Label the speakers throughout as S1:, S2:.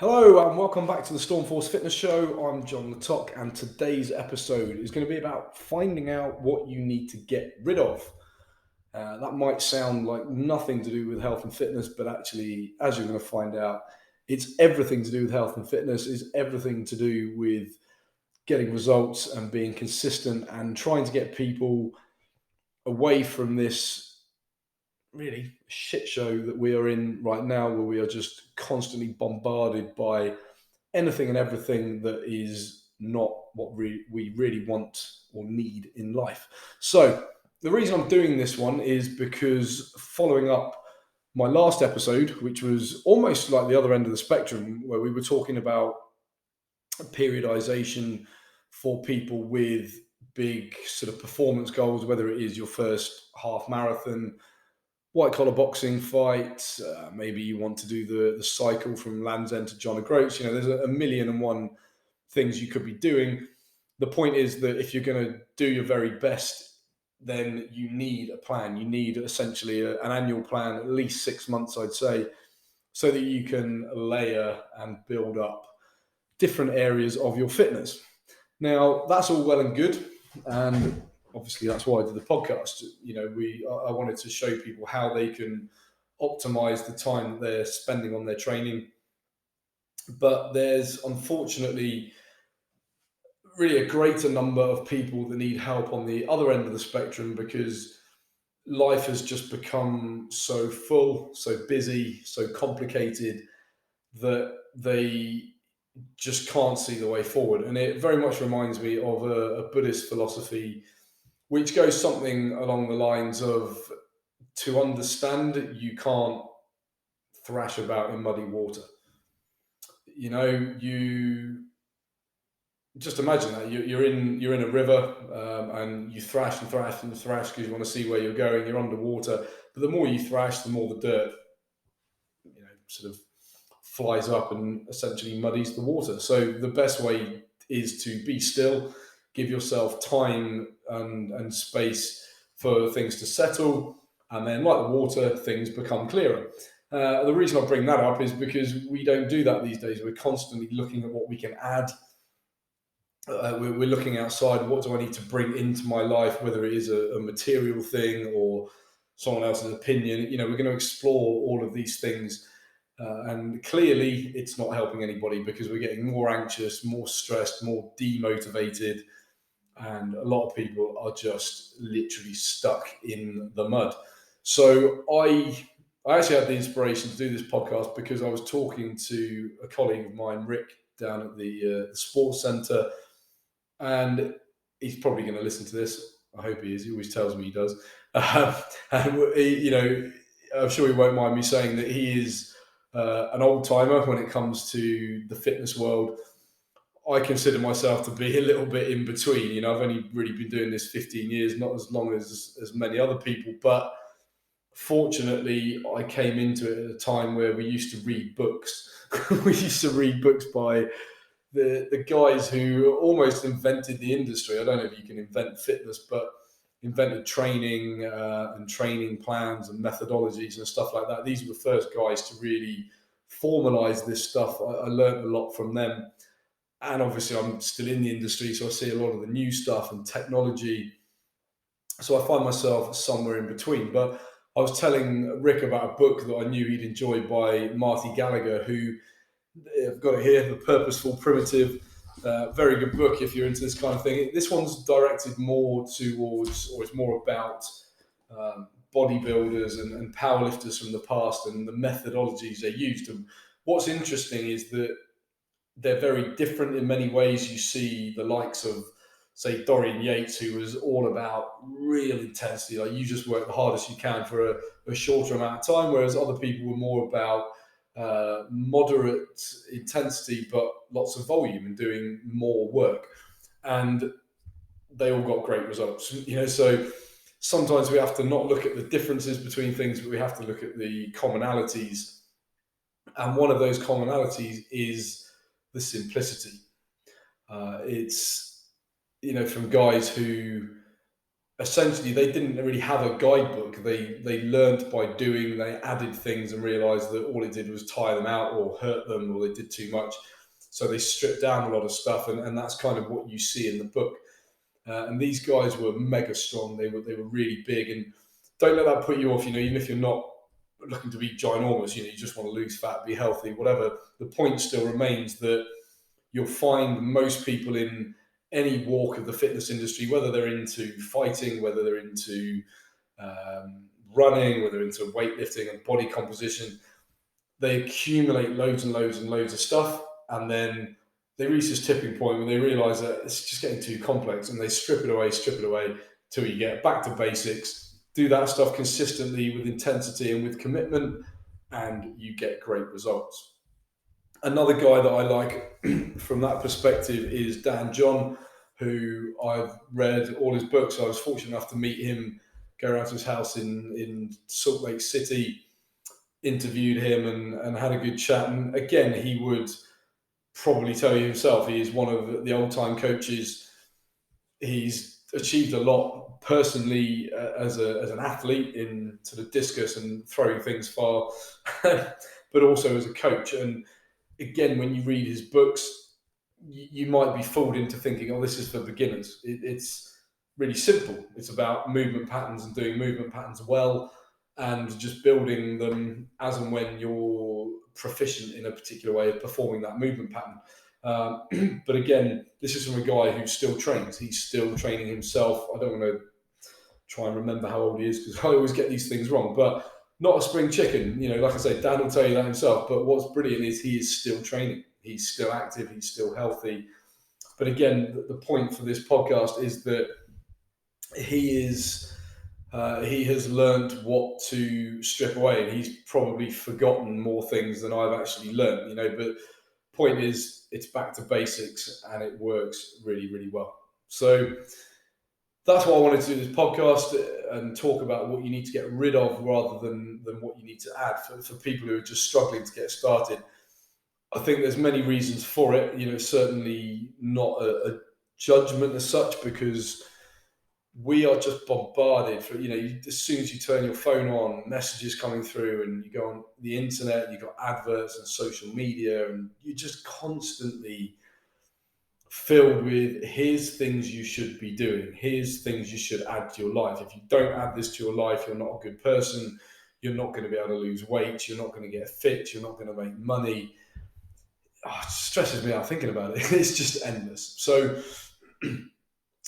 S1: Hello and welcome back to the Stormforce Fitness Show. I'm Jon Le Tocq, and today's episode is going to be about finding out what you need to get rid of. That might sound like nothing to do with health and fitness, but actually, as you're going to find out, it's everything to do with health and fitness, is everything to do with getting results and being consistent and trying to get people away from this really shit show that we are in right now, where we are just constantly bombarded by anything and everything that is not what we really want or need in life. So, the reason I'm doing this one is because following up my last episode, which was almost like the other end of the spectrum, where we were talking about periodization for people with big sort of performance goals, whether it is your first half marathon, white collar boxing fight, maybe you want to do the cycle from Land's End to John O'Groats. There's a million and one things you could be doing. The point is that if you're going to do your very best, then you need a plan. You need essentially an annual plan, at least 6 months, I'd say, so that you can layer and build up different areas of your fitness. Now, that's all well and good, and obviously that's why I did the podcast. I wanted to show people how they can optimize the time that they're spending on their training. But there's unfortunately really a greater number of people that need help on the other end of the spectrum, because life has just become so full, so busy, so complicated that they just can't see the way forward. And it very much reminds me of a Buddhist philosophy, which goes something along the lines of, to understand, you can't thrash about in muddy water. You just imagine that you're in a river, and you thrash and thrash and thrash because you want to see where you're going. You're underwater, but the more you thrash, the more the dirt, sort of flies up and essentially muddies the water. So the best way is to be still, give yourself time and space for things to settle, and then, like the water, things become clearer. The reason I bring that up is because we don't do that these days. We're constantly looking at what we can add. We're looking outside. What do I need to bring into my life, whether it is a material thing or someone else's opinion? We're going to explore all of these things. And clearly, it's not helping anybody, because we're getting more anxious, more stressed, more demotivated, and a lot of people are just literally stuck in the mud. So I actually had the inspiration to do this podcast because I was talking to a colleague of mine, Rick, down at the sports centre, and he's probably going to listen to this. I hope he is. He always tells me he does. And I'm sure he won't mind me saying that he is an old timer when it comes to the fitness world. I consider myself to be a little bit in between. I've only really been doing this 15 years, not as long as many other people, but fortunately, I came into it at a time where we used to read books. We used to read books by the guys who almost invented the industry. I don't know if you can invent fitness, but invented training and training plans and methodologies and stuff like that. These were the first guys to really formalize this stuff. I learned a lot from them. And obviously, I'm still in the industry, so I see a lot of the new stuff and technology. So I find myself somewhere in between. But I was telling Rick about a book that I knew he'd enjoy by Marty Gallagher, who, I've got it here, The Purposeful Primitive. Very good book if you're into this kind of thing. This one's directed more towards, or it's more about bodybuilders and powerlifters from the past and the methodologies they used. And what's interesting is that they're very different in many ways. You see the likes of, say, Dorian Yates, who was all about real intensity, like you just work the hardest you can for a shorter amount of time, whereas other people were more about moderate intensity but lots of volume and doing more work, and they all got great results. So sometimes we have to not look at the differences between things, but we have to look at the commonalities, and one of those commonalities is the simplicity. It's from guys who essentially they didn't really have a guidebook. They learnt by doing. They added things and realised that all it did was tire them out or hurt them, or they did too much. So they stripped down a lot of stuff, and that's kind of what you see in the book. And these guys were mega strong. They were really big, and don't let that put you off. Even if you're not looking to be ginormous, you just want to lose fat, be healthy, whatever. The point still remains that you'll find most people in any walk of the fitness industry, whether they're into fighting, whether they're into running, whether they're into weightlifting and body composition, they accumulate loads and loads and loads of stuff, and then they reach this tipping point when they realize that it's just getting too complex, and they strip it away till you get back to basics. Do that stuff consistently with intensity and with commitment, and you get great results. Another guy that I like from that perspective is Dan John, who I've read all his books. I was fortunate enough to meet him, go around to his house in Salt Lake City, interviewed him and had a good chat. And again, he would probably tell you himself, he is one of the old time coaches. He's achieved a lot personally as an athlete in sort of discus and throwing things far, but also as a coach. And again, when you read his books, you might be fooled into thinking, oh, this is for beginners. It's really simple. It's about movement patterns and doing movement patterns well, and just building them as and when you're proficient in a particular way of performing that movement pattern. But again, this is from a guy who still trains. He's still training himself. I don't want to try and remember how old he is because I always get these things wrong, but not a spring chicken. Like I say, Dan will tell you that himself. But what's brilliant is he is still training. He's still active. He's still healthy. But again, the point for this podcast is that he has learned what to strip away, and he's probably forgotten more things than I've actually learned. But point is, it's back to basics, and it works really, really well. So that's why I wanted to do this podcast and talk about what you need to get rid of rather than what you need to add for people who are just struggling to get started. I think there's many reasons for it. Certainly not a judgment as such, because we are just bombarded as soon as you turn your phone on, messages coming through, and you go on the internet, and you've got adverts and social media, and you're just constantly filled with here's things you should be doing, here's things you should add to your life. If you don't add this to your life, you're not a good person, you're not going to be able to lose weight, you're not going to get fit, you're not going to make money. It stresses me out thinking about it. It's just endless. So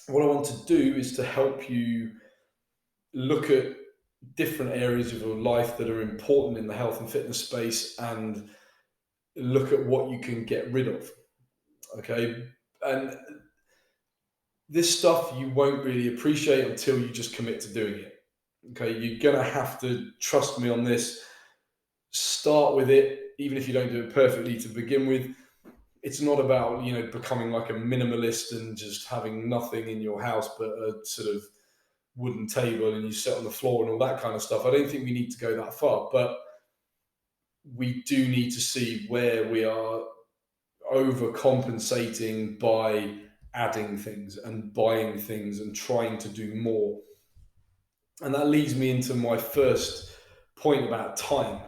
S1: what I want to do is to help you look at different areas of your life that are important in the health and fitness space and look at what you can get rid of. Okay. And this stuff you won't really appreciate until you just commit to doing it. Okay. You're going to have to trust me on this. Start with it, even if you don't do it perfectly to begin with. It's not about, becoming like a minimalist and just having nothing in your house but a sort of wooden table and you sit on the floor and all that kind of stuff. I don't think we need to go that far, but we do need to see where we are overcompensating by adding things and buying things and trying to do more. And that leads me into my first point about time.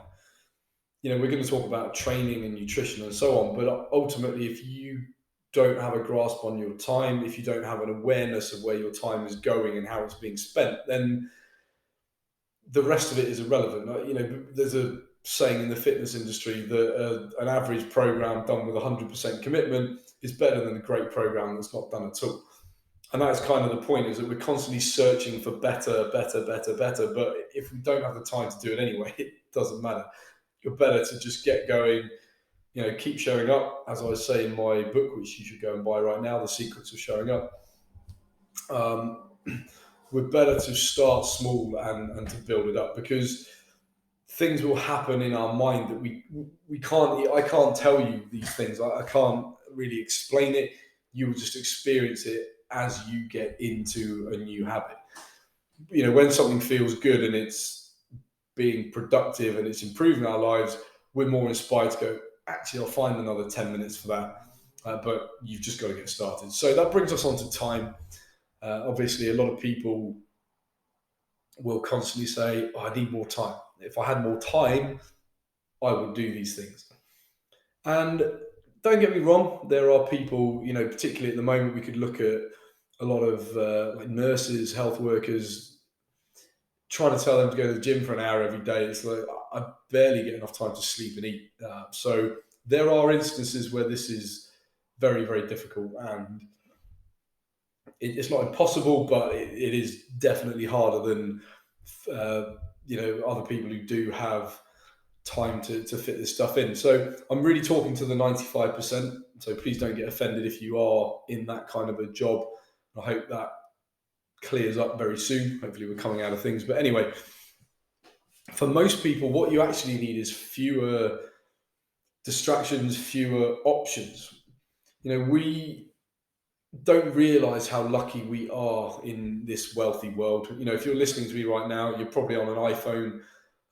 S1: We're going to talk about training and nutrition and so on, but ultimately, if you don't have a grasp on your time, if you don't have an awareness of where your time is going and how it's being spent, then the rest of it is irrelevant. There's a saying in the fitness industry that an average program done with 100% commitment is better than a great program that's not done at all. And that's kind of the point, is that we're constantly searching for better. But if we don't have the time to do it anyway, it doesn't matter. You're better to just get going, keep showing up. As I say in my book, which you should go and buy right now, The Secrets of Showing Up. We're better to start small and to build it up, because things will happen in our mind that we can't. I can't tell you these things. I can't really explain it. You will just experience it as you get into a new habit. When something feels good and it's being productive and it's improving our lives, we're more inspired to go, actually, I'll find another 10 minutes for that. But you've just got to get started. So that brings us on to time. Obviously, a lot of people will constantly say, oh, I need more time. If I had more time, I would do these things. And don't get me wrong, there are people, particularly at the moment, we could look at a lot of like nurses, health workers, trying to tell them to go to the gym for an hour every day. It's like I barely get enough time to sleep and eat. So there are instances where this is very, very difficult, and it's not impossible, but it is definitely harder than other people who do have time to fit this stuff in. So I'm really talking to the 95%. So please don't get offended if you are in that kind of a job. I hope that clears up very soon. Hopefully we're coming out of things. But anyway, for most people, what you actually need is fewer distractions, fewer options. We don't realize how lucky we are in this wealthy world. If you're listening to me right now, you're probably on an iPhone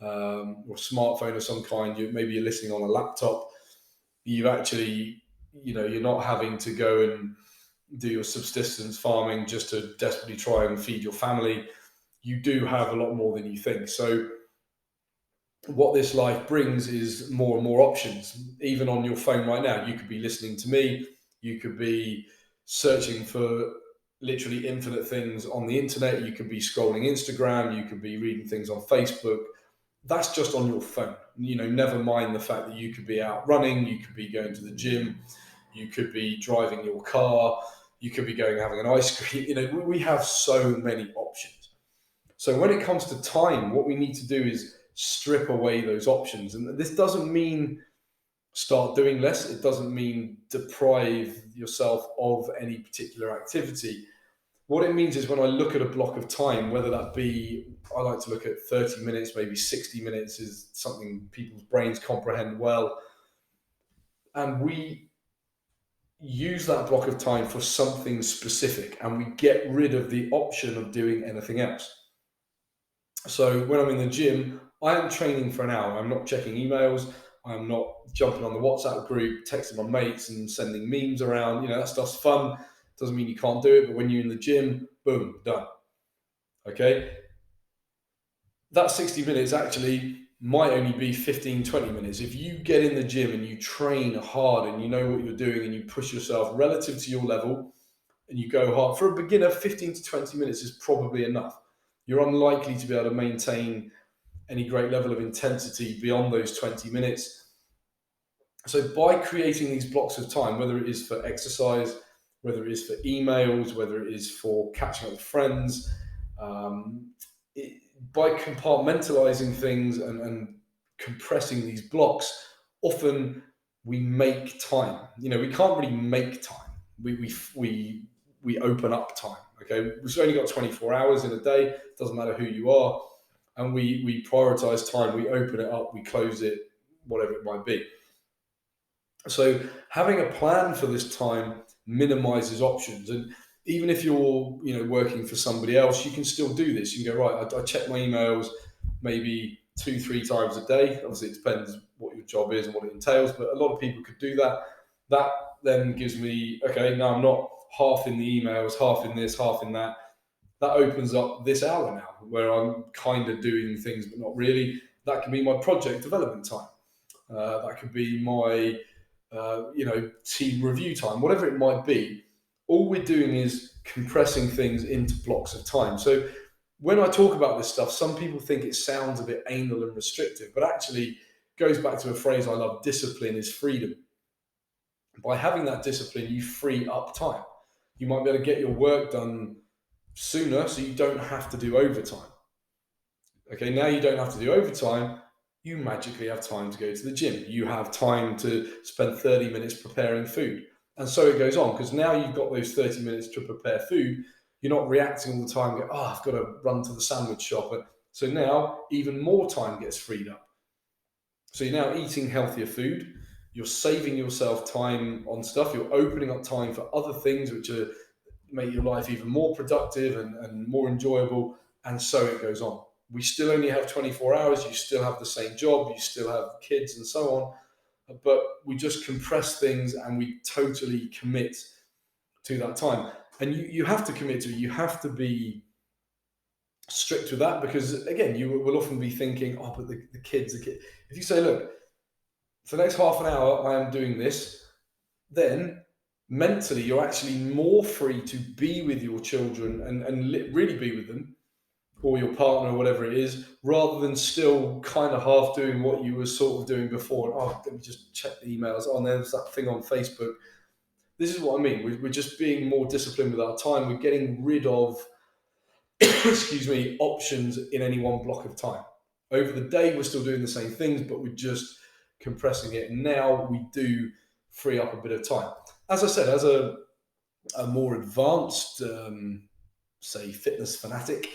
S1: or smartphone of some kind. Maybe you're listening on a laptop. You've actually, you're not having to go and do your subsistence farming just to desperately try and feed your family. You do have a lot more than you think. So what this life brings is more and more options. Even on your phone right now, you could be listening to me. You could be searching for literally infinite things on the internet. You could be scrolling Instagram. You could be reading things on Facebook. That's just on your phone. Never mind the fact that you could be out running. You could be going to the gym. You could be driving your car. You could be going having an ice cream. We have so many options. So when it comes to time, what we need to do is strip away those options. And this doesn't mean start doing less. It doesn't mean deprive yourself of any particular activity. What it means is when I look at a block of time, whether that be, I like to look at 30 minutes, maybe 60 minutes is something people's brains comprehend well. And we use that block of time for something specific, and we get rid of the option of doing anything else. So when I'm in the gym, I am training for an hour. I'm not checking emails. I'm not jumping on the WhatsApp group, texting my mates and sending memes around. That stuff's fun. Doesn't mean you can't do it, but when you're in the gym, boom, done. Okay? That 60 minutes actually might only be 15, 20 minutes. If you get in the gym and you train hard and you know what you're doing and you push yourself relative to your level and you go hard, for a beginner, 15 to 20 minutes is probably enough. You're unlikely to be able to maintain any great level of intensity beyond those 20 minutes. So by creating these blocks of time, whether it is for exercise, whether it is for emails, whether it is for catching up with friends, by compartmentalizing things and compressing these blocks, often we make time. We can't really make time. We open up time. Okay, we've only got 24 hours in a day. It doesn't matter who you are, and we prioritize time. We open it up. We close it, whatever it might be. So having a plan for this time minimizes options. And even if you're working for somebody else, you can still do this. You can go, right, I check my emails maybe 2-3 times a day. Obviously, it depends what your job is and what it entails, but a lot of people could do that. That then gives me, okay, now I'm not half in the emails, half in this, half in that. That opens up this hour now where I'm kind of doing things, but not really. That could be my project development time. That could be my team review time, whatever it might be. All we're doing is compressing things into blocks of time. So when I talk about this stuff, some people think it sounds a bit anal and restrictive, but actually goes back to a phrase I love: discipline is freedom. By having that discipline, you free up time. You might be able to get your work done sooner, so you don't have to do overtime. Okay, now you don't have to do overtime. You magically have time to go to the gym. You have time to spend 30 minutes preparing food. And so it goes on, because now you've got those 30 minutes to prepare food. You're not reacting all the time, go, I've got to run to the sandwich shop. So now even more time gets freed up. So you're now eating healthier food. You're saving yourself time on stuff. You're opening up time for other things which make your life even more productive and more enjoyable. And so it goes on. We still only have 24 hours. You still have the same job. You still have kids and so on. But we just compress things and we totally commit to that time. And you have to commit to it. You have to be strict with that, because again, you will often be thinking, oh, but the kids, if you say, look, for the next half an hour, I am doing this, then mentally you're actually more free to be with your children and really be with them, or your partner, or whatever it is, rather than still kind of half doing what you were sort of doing before. Oh, let me just check the emails. Oh, and there's that thing on Facebook. This is what I mean. We're just being more disciplined with our time. We're getting rid of, excuse me, options in any one block of time. Over the day, we're still doing the same things, but we're just compressing it. And now we do free up a bit of time. As I said, as a more advanced, say, fitness fanatic,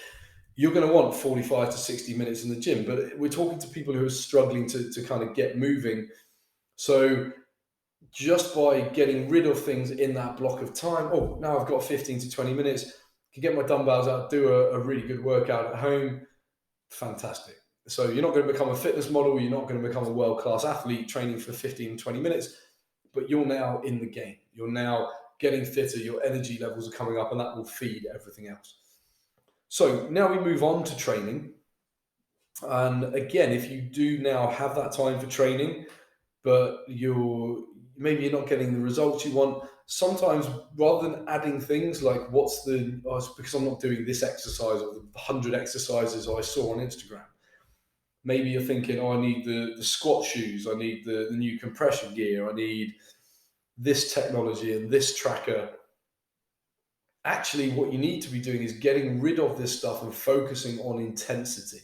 S1: you're going to want 45 to 60 minutes in the gym. But we're talking to people who are struggling to kind of get moving. So just by getting rid of things in that block of time, oh, now I've got 15 to 20 minutes, can get my dumbbells out, do a really good workout at home, fantastic. So you're not going to become a fitness model, you're not going to become a world-class athlete training for 15, 20 minutes, but you're now in the game. You're now getting fitter, your energy levels are coming up, and that will feed everything else. So now we move on to training. And again, if you do now have that time for training, but maybe you're not getting the results you want, sometimes rather than adding things like it's because I'm not doing this exercise or the 100 exercises I saw on Instagram, maybe you're thinking, oh, I need the squat shoes, I need the new compression gear, I need this technology and this tracker. Actually, what you need to be doing is getting rid of this stuff and focusing on intensity.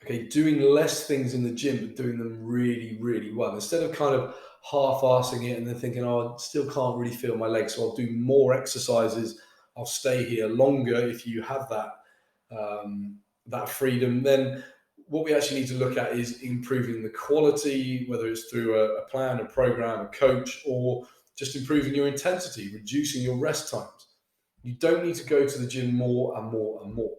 S1: Okay, doing less things in the gym, but doing them really, really well. Instead of kind of half-assing it and then thinking, oh, I still can't really feel my legs, so I'll do more exercises. I'll stay here longer. If you have that freedom, then what we actually need to look at is improving the quality, whether it's through a plan, a program, a coach, or just improving your intensity, reducing your rest times. You don't need to go to the gym more and more and more.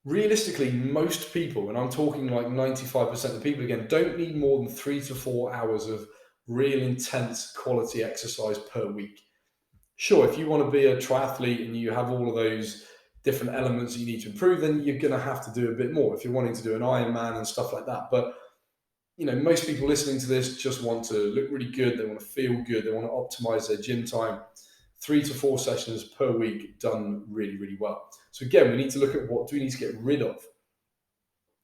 S1: Realistically, most people, and I'm talking like 95% of people again, don't need more than 3 to 4 hours of real intense quality exercise per week. Sure, if you want to be a triathlete and you have all of those different elements that you need to improve, then you're going to have to do a bit more if you're wanting to do an Ironman and stuff like that. But most people listening to this just want to look really good. They want to feel good. They want to optimize their gym time. 3 to 4 sessions per week done really, really well. So again, we need to look at what do we need to get rid of,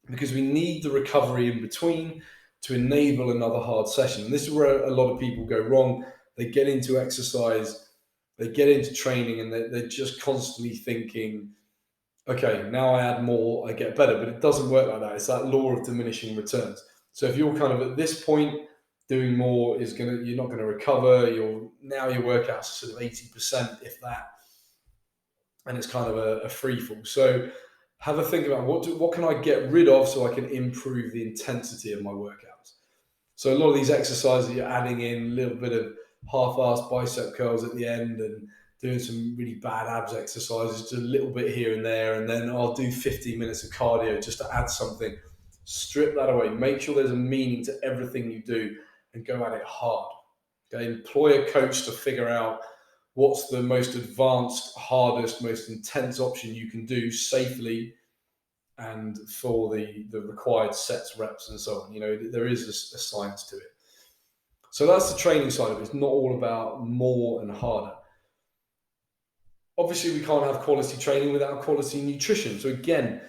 S1: because we need the recovery in between to enable another hard session. And this is where a lot of people go wrong. They get into exercise, they get into training, and they're just constantly thinking, okay, now I add more, I get better. But it doesn't work like that. It's that law of diminishing returns. So if you're kind of at this point, doing more you're not going to recover. Your workout's sort of 80%, if that, and it's kind of a free fall. So have a think about what can I get rid of so I can improve the intensity of my workouts. So a lot of these exercises, you're adding in a little bit of half-assed bicep curls at the end and doing some really bad abs exercises, just a little bit here and there, and then I'll do 15 minutes of cardio just to add something. Strip that away. Make sure there's a meaning to everything you do and go at it hard. Okay? Employ a coach to figure out what's the most advanced, hardest, most intense option you can do safely and for the required sets, reps, and so on. There is a science to it. So that's the training side of it. It's not all about more and harder. Obviously, we can't have quality training without quality nutrition. So again,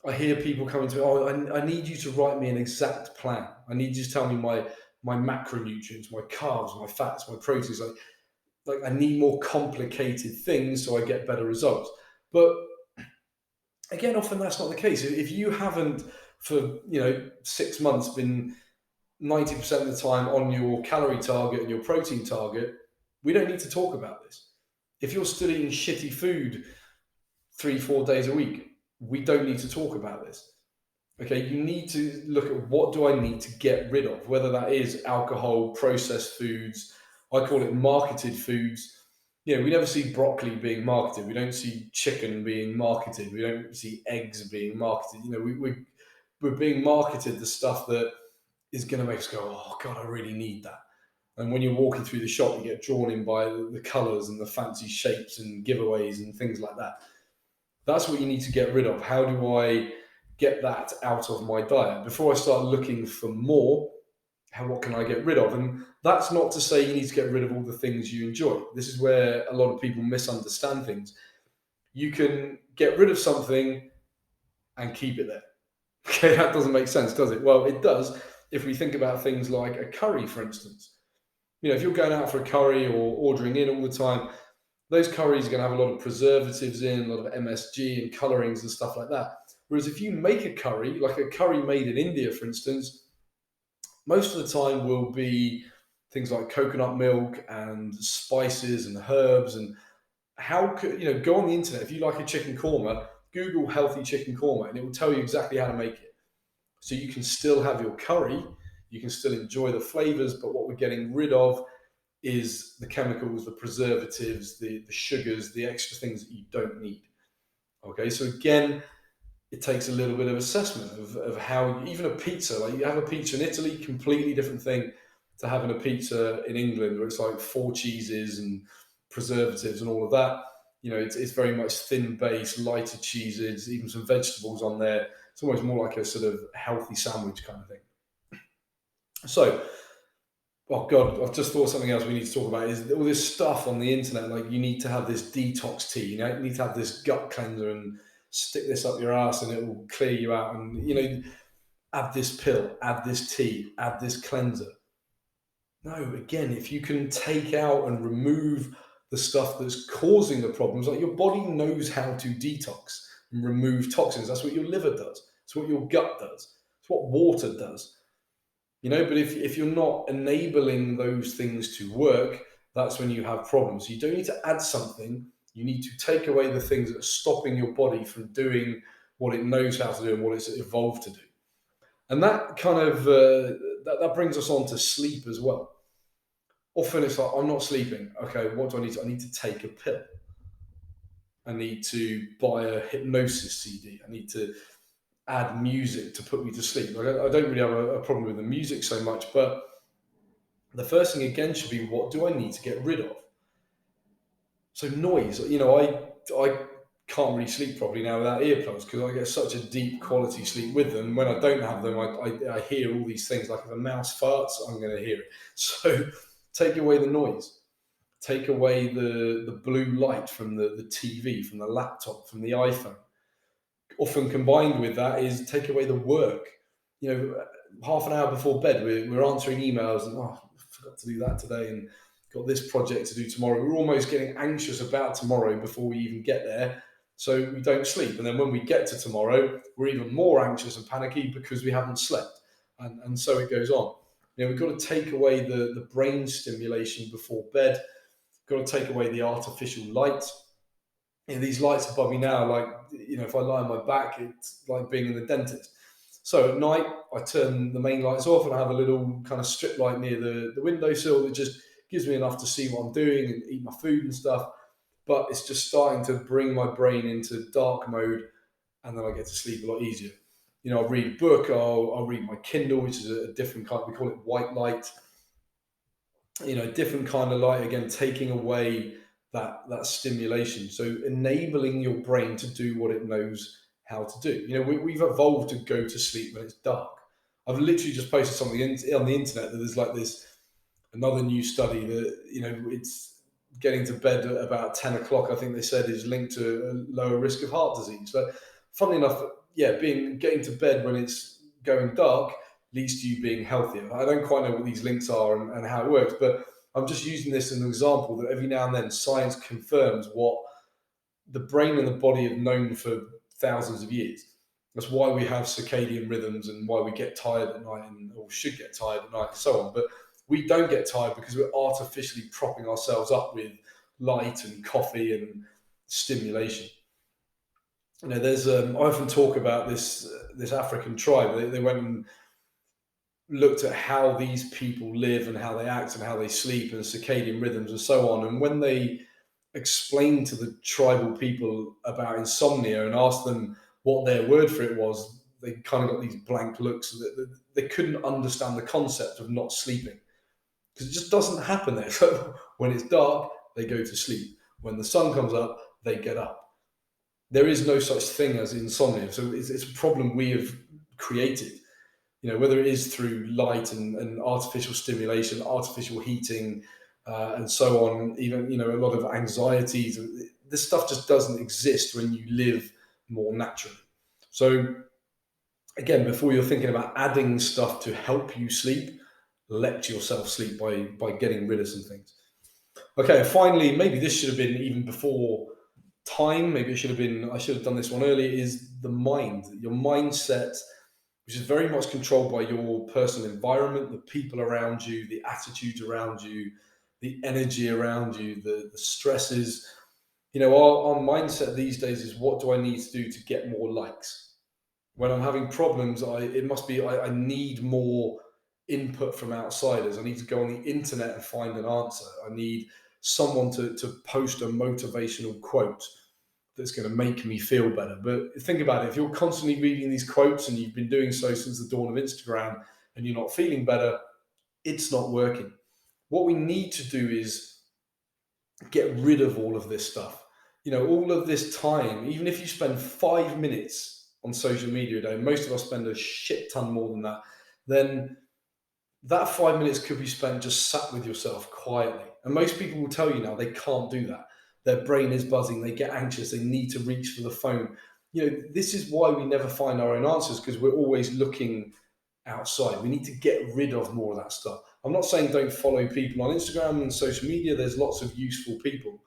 S1: I hear people coming to me, oh, I need you to write me an exact plan. I need you to tell me my macronutrients, my carbs, my fats, my proteins. Like I need more complicated things so I get better results. But again, often that's not the case. If you haven't for 6 months been 90% of the time on your calorie target and your protein target, we don't need to talk about this. If you're still eating shitty food 3-4 days a week, we don't need to talk about this. Okay, you need to look at what do I need to get rid of, whether that is alcohol, processed foods. I call it marketed foods. We never see broccoli being marketed. We don't see chicken being marketed. We don't see eggs being marketed. We're being marketed the stuff that is going to make us go, oh God, I really need that. And when you're walking through the shop, you get drawn in by the colors and the fancy shapes and giveaways and things like that. That's what you need to get rid of. How do I get that out of my diet before I start looking for more? What can I get rid of? And that's not to say you need to get rid of all the things you enjoy. This is where a lot of people misunderstand things. You can get rid of something and keep it there. Okay, that doesn't make sense, does it? Well, it does if we think about things like a curry, for instance. If you're going out for a curry or ordering in all the time, those curries are going to have a lot of preservatives in, a lot of MSG and colorings and stuff like that. Whereas if you make a curry, like a curry made in India, for instance, most of the time will be things like coconut milk and spices and herbs. And how could go on the internet, if you like a chicken korma, Google healthy chicken korma and it will tell you exactly how to make it. So you can still have your curry, you can still enjoy the flavors, but what we're getting rid of is the chemicals, the preservatives, the sugars, the extra things that you don't need. Okay, so again, it takes a little bit of assessment of how, even a pizza, like you have a pizza in Italy, completely different thing to having a pizza in England where it's like 4 cheeses and preservatives and all of that. It's very much thin base, lighter cheeses, even some vegetables on there. It's almost more like a sort of healthy sandwich kind of thing. So, oh God, I've just thought something else we need to talk about is all this stuff on the internet. Like you need to have this detox tea, you need to have this gut cleanser and stick this up your ass and it will clear you out. And, add this pill, add this tea, add this cleanser. No, again, if you can take out and remove the stuff that's causing the problems, like your body knows how to detox and remove toxins. That's what your liver does. It's what your gut does. It's what water does. But if you're not enabling those things to work, that's when you have problems. You don't need to add something. You need to take away the things that are stopping your body from doing what it knows how to do and what it's evolved to do. And that kind of that brings us on to sleep as well. Often it's like, I'm not sleeping. Okay, what do I need to? I need to take a pill. I need to buy a hypnosis CD. I need to add music to put me to sleep. Like, I don't really have a problem with the music so much, but the first thing again should be, what do I need to get rid of? So noise. I can't really sleep properly now without earplugs because I get such a deep quality sleep with them. When I don't have them, I hear all these things. Like if a mouse farts, I'm going to hear it. So take away the noise. Take away the blue light from the TV, from the laptop, from the iPhone. Often combined with that is take away the work. Half an hour before bed, we're answering emails and, I forgot to do that today and got this project to do tomorrow. We're almost getting anxious about tomorrow before we even get there. So we don't sleep. And then when we get to tomorrow, we're even more anxious and panicky because we haven't slept. And so it goes on. We've got to take away the brain stimulation before bed. We've got to take away the artificial light. These lights above me now, like, if I lie on my back, it's like being in the dentist. So at night, I turn the main lights off and I have a little kind of strip light near the windowsill that just gives me enough to see what I'm doing and eat my food and stuff. But it's just starting to bring my brain into dark mode, and then I get to sleep a lot easier. I'll read a book, I'll read my Kindle, which is a different kind, we call it white light. A different kind of light, again, taking away that stimulation. So enabling your brain to do what it knows how to do. We've evolved to go to sleep when it's dark. I've literally just posted something on the internet that there's like this another new study that it's getting to bed at about 10 o'clock. I think they said is linked to a lower risk of heart disease. But funnily enough, getting to bed when it's going dark leads to you being healthier. I don't quite know what these links are and how it works, but I'm just using this as an example that every now and then science confirms what the brain and the body have known for thousands of years. That's why we have circadian rhythms and why we get tired at night or should get tired at night and so on. But we don't get tired because we're artificially propping ourselves up with light and coffee and stimulation. There's I often talk about this African tribe. They went and looked at how these people live and how they act and how they sleep and circadian rhythms and so on. And when they explained to the tribal people about insomnia and asked them what their word for it was, they kind of got these blank looks. They couldn't understand the concept of not sleeping because it just doesn't happen there. So when it's dark, they go to sleep. When the sun comes up, they get up. There is no such thing as insomnia. So it's a problem we have created. Whether it is through light and artificial stimulation, artificial heating, and so on, even, a lot of anxieties. This stuff just doesn't exist when you live more naturally. So again, before you're thinking about adding stuff to help you sleep, let yourself sleep by getting rid of some things. Okay, and finally, maybe this should have been even before time. Maybe I should have done this one earlier, is the mind, your mindset, which is very much controlled by your personal environment, the people around you, the attitudes around you, the energy around you, the stresses. Our mindset these days is, what do I need to do to get more likes? When I'm having problems, I need more input from outsiders. I need to go on the internet and find an answer. I need someone to post a motivational quote that's going to make me feel better. But think about it. If you're constantly reading these quotes, and you've been doing so since the dawn of Instagram, and you're not feeling better, it's not working. What we need to do is get rid of all of this stuff. All of this time, even if you spend 5 minutes on social media a day, most of us spend a shit ton more than that, then that 5 minutes could be spent just sat with yourself quietly. And most people will tell you now they can't do that. Their brain is buzzing, they get anxious, they need to reach for the phone. This is why we never find our own answers, because we're always looking outside. We need to get rid of more of that stuff. I'm not saying don't follow people on Instagram and social media. There's lots of useful people.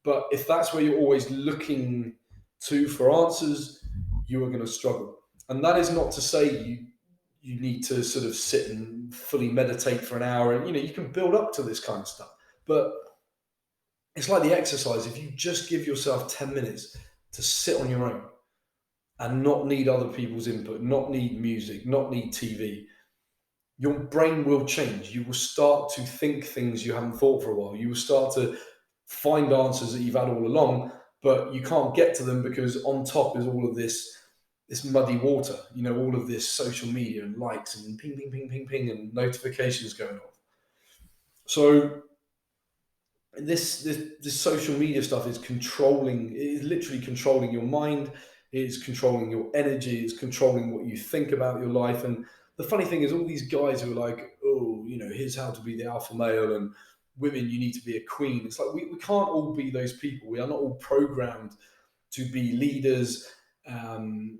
S1: But if that's where you're always looking to for answers, you are going to struggle. And that is not to say you need to sort of sit and fully meditate for an hour. And, you can build up to this kind of stuff. But it's like the exercise. If you just give yourself 10 minutes to sit on your own and not need other people's input, not need music, not need TV, your brain will change. You will start to think things you haven't thought for a while. You will start to find answers that you've had all along, but you can't get to them because on top is all of this muddy water, all of this social media and likes and ping, ping, ping, ping, ping, and notifications going off. So this social media stuff is literally controlling your mind. It's controlling your energy. It's controlling what you think about your life. And the funny thing is, all these guys who are like, oh, here's how to be the alpha male, and women, you need to be a queen. It's like, we can't all be those people. We are not all programmed to be leaders, and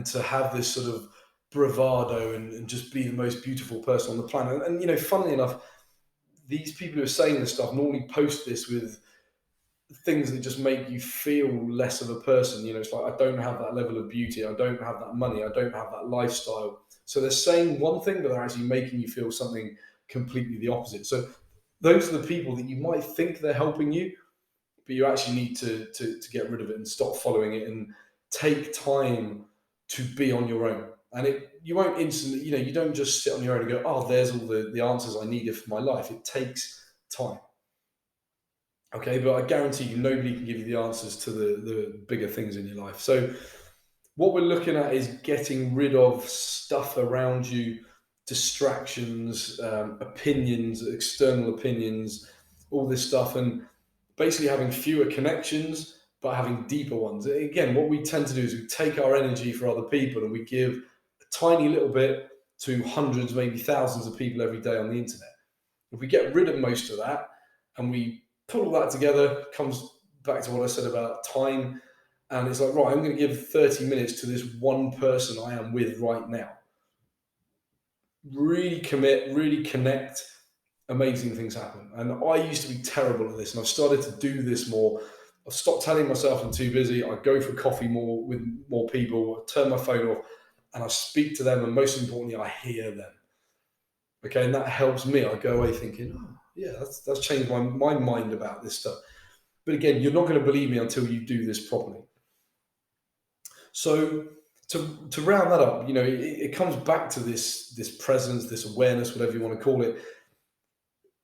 S1: to have this sort of bravado and just be the most beautiful person on the planet. And funnily enough, these people who are saying this stuff normally post this with things that just make you feel less of a person. It's like, I don't have that level of beauty. I don't have that money. I don't have that lifestyle. So they're saying one thing, but they're actually making you feel something completely the opposite. So those are the people that you might think they're helping you, but you actually need to get rid of it and stop following it and take time to be on your own. And you won't instantly, you don't just sit on your own and go, oh, there's all the answers I needed for my life. It takes time. Okay, but I guarantee you, nobody can give you the answers to the bigger things in your life. So what we're looking at is getting rid of stuff around you, distractions, opinions, external opinions, all this stuff, and basically having fewer connections, but having deeper ones. Again, what we tend to do is we take our energy for other people and we give a tiny little bit to hundreds, maybe thousands of people every day on the internet. If we get rid of most of that and we put all that together, comes back to what I said about time. And it's like, right, I'm going to give 30 minutes to this one person I am with right now. Really commit, really connect. Amazing things happen. And I used to be terrible at this, and I've started to do this more. I've stopped telling myself I'm too busy. I go for coffee more with more people. I turn my phone off and I speak to them. And most importantly, I hear them. Okay, and that helps me. I go away thinking, oh, yeah, that's changed my mind about this stuff. But again, you're not going to believe me until you do this properly. So to round that up, it comes back to this presence, this awareness, whatever you want to call it.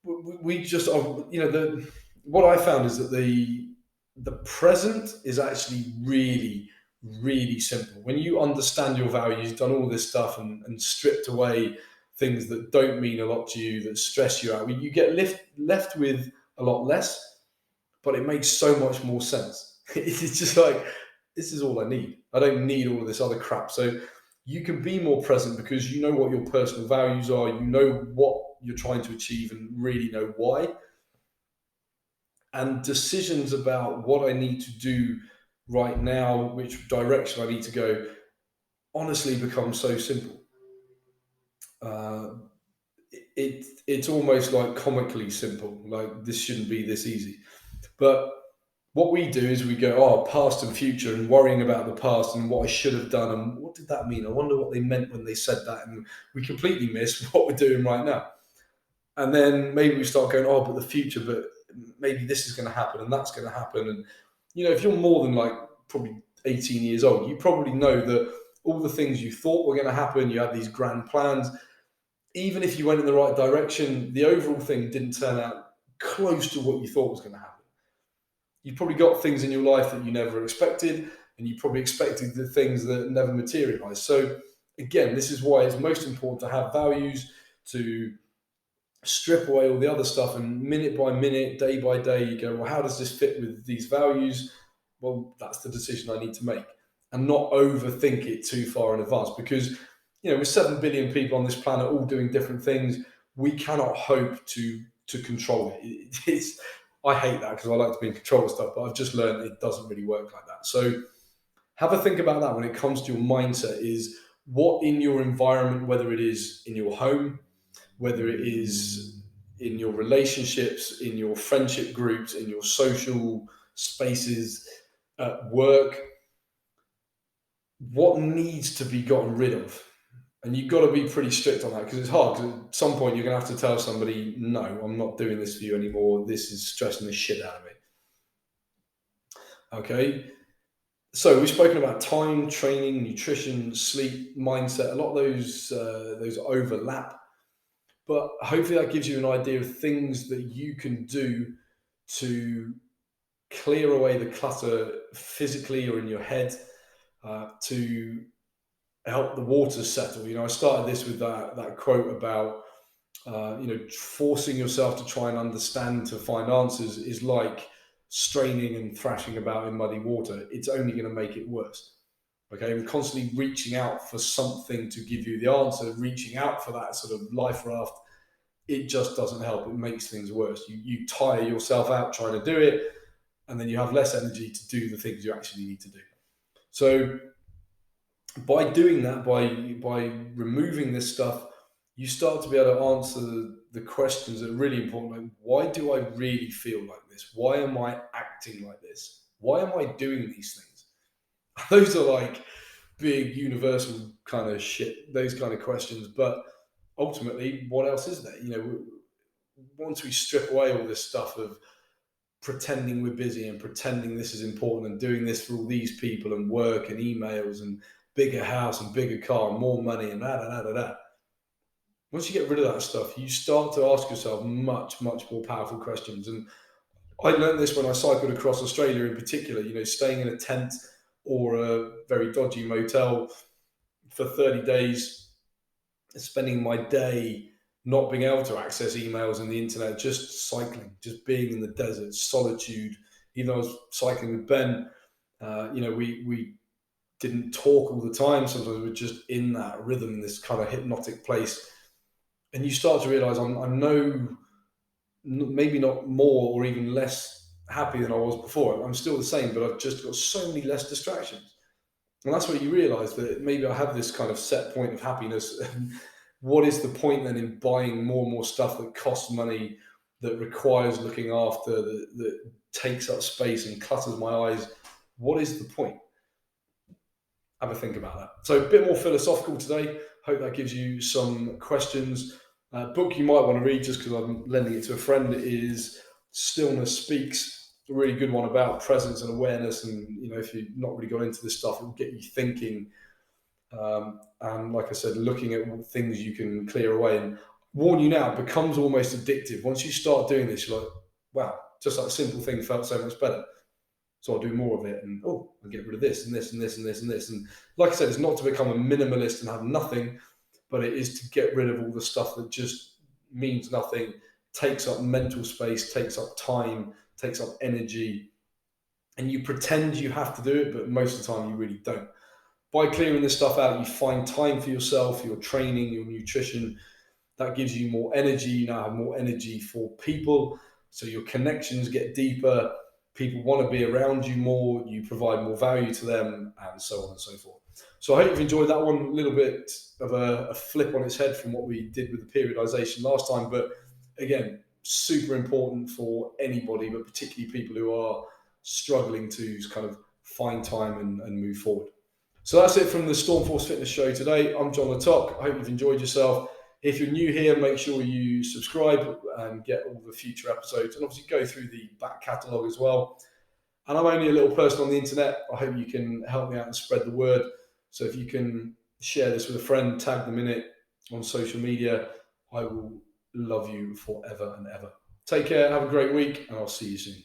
S1: We just are, what I found is that the present is actually really, really simple. When you understand your values, done all this stuff and stripped away things that don't mean a lot to you, that stress you out, you get left with a lot less, but it makes so much more sense. It's just like this is all I need. I don't need all of this other crap. So you can be more present because you know what your personal values are, you know what you're trying to achieve, and really know why. And decisions about what I need to do right now, which direction I need to go, honestly become so simple. Uh, it's almost like comically simple. Like, this shouldn't be this easy. But what we do is we go, oh, past and future, and worrying about the past and what I should have done and what did that mean? I wonder what they meant when they said that. And we completely miss what we're doing right now. And then maybe we start going, oh, but the future, but maybe this is going to happen and that's going to happen. And, if you're more than like probably 18 years old, you probably know that all the things you thought were going to happen, you had these grand plans. Even if you went in the right direction, the overall thing didn't turn out close to what you thought was going to happen. You probably got things in your life that you never expected, and you probably expected the things that never materialized. So, again, this is why it's most important to have values, to strip away all the other stuff, and minute by minute, day by day, you go, well, how does this fit with these values? Well, that's the decision I need to make, and not overthink it too far in advance, because with 7 billion people on this planet all doing different things, we cannot hope to control it. I hate that because I like to be in control of stuff, but I've just learned it doesn't really work like that. So have a think about that when it comes to your mindset. Is what in your environment, whether it is in your home, whether it is in your relationships, in your friendship groups, in your social spaces, at work, what needs to be gotten rid of? And you've got to be pretty strict on that, because it's hard. Because at some point, you're going to have to tell somebody, no, I'm not doing this for you anymore. This is stressing the shit out of me. Okay. So we've spoken about time, training, nutrition, sleep, mindset. A lot of those overlap. But hopefully that gives you an idea of things that you can do to clear away the clutter physically or in your head, to help the waters settle. I started this with that quote about, forcing yourself to try and understand, to find answers, is like straining and thrashing about in muddy water. It's only going to make it worse. Okay, and constantly reaching out for something to give you the answer, reaching out for that sort of life raft, it just doesn't help. It makes things worse. You tire yourself out trying to do it, and then you have less energy to do the things you actually need to do. So by doing that, by removing this stuff, you start to be able to answer the questions that are really important. Like, why do I really feel like this? Why am I acting like this? Why am I doing these things? Those are like big universal kind of shit, those kind of questions. But ultimately, what else is there? Once we strip away all this stuff of pretending we're busy and pretending this is important and doing this for all these people and work and emails and bigger house and bigger car and more money and da. Once you get rid of that stuff, you start to ask yourself much, much more powerful questions. And I learned this when I cycled across Australia in particular, staying in a tent or a very dodgy motel for 30 days, spending my day not being able to access emails and the internet, just cycling, just being in the desert, solitude. Even though I was cycling with Ben, we didn't talk all the time. Sometimes we're just in that rhythm, in this kind of hypnotic place. And you start to realize I'm maybe not more or even less happy than I was before. I'm still the same, but I've just got so many less distractions. And that's where you realize that maybe I have this kind of set point of happiness. What is the point then in buying more and more stuff that costs money, that requires looking after, that takes up space and clutters my eyes? What is the point? Have a think about that. So a bit more philosophical today. Hope that gives you some questions. Book you might want to read, just because I'm lending it to a friend, is Stillness Speaks. A really good one about presence and awareness. And, if you've not really got into this stuff, it will get you thinking. And like I said, looking at things you can clear away. And warn you now, it becomes almost addictive. Once you start doing this, you're like, wow, just that simple thing felt so much better. So I'll do more of it, and I'll get rid of this and this and this and this and this. And like I said, it's not to become a minimalist and have nothing, but it is to get rid of all the stuff that just means nothing, takes up mental space, takes up time, takes up energy, and you pretend you have to do it, but most of the time you really don't. By clearing this stuff out, you find time for yourself, your training, your nutrition. That gives you more energy. You now have more energy for people. So your connections get deeper. People want to be around you more. You provide more value to them, and so on and so forth. So I hope you've enjoyed that one. A little bit of a flip on its head from what we did with the periodization last time. But again, super important for anybody, but particularly people who are struggling to kind of find time and move forward. So that's it from the Stormforce Fitness Show today. I'm Jon Le Tocq. I hope you've enjoyed yourself. If you're new here, make sure you subscribe and get all the future episodes, and obviously go through the back catalogue as well. And I'm only a little person on the internet. I hope you can help me out and spread the word. So if you can share this with a friend, tag them in it on social media, I will love you forever and ever. Take care, have a great week, and I'll see you soon.